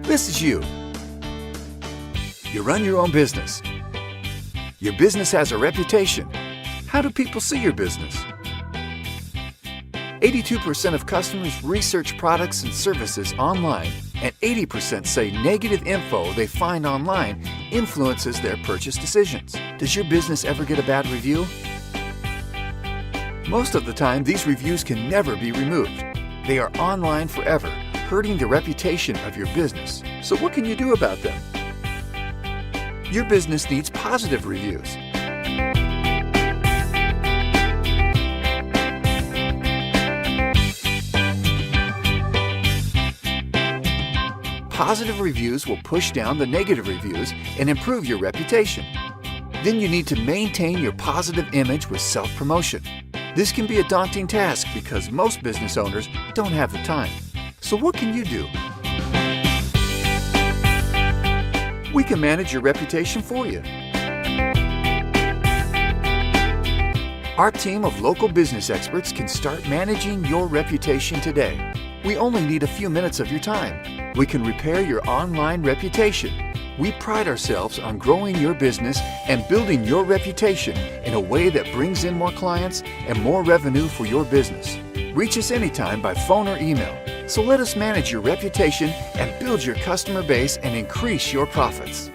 This is you. You run your own business. Your business has a reputation. How do people see your business? 82% of customers research products and services online, and 80% say negative info they find online influences their purchase decisions. Does your business ever get a bad review? Most of the time, these reviews can never be removed. They are online forever, hurting the reputation of your business. So what can you do about them? Your business needs positive reviews. Positive reviews will push down the negative reviews and improve your reputation. Then you need to maintain your positive image with self-promotion. This can be a daunting task because most business owners don't have the time. So what can you do? We can manage your reputation for you. Our team of local business experts can start managing your reputation today. We only need a few minutes of your time. We can repair your online reputation. We pride ourselves on growing your business and building your reputation in a way that brings in more clients and more revenue for your business. Reach us anytime by phone or email. So let us manage your reputation and build your customer base and increase your profits.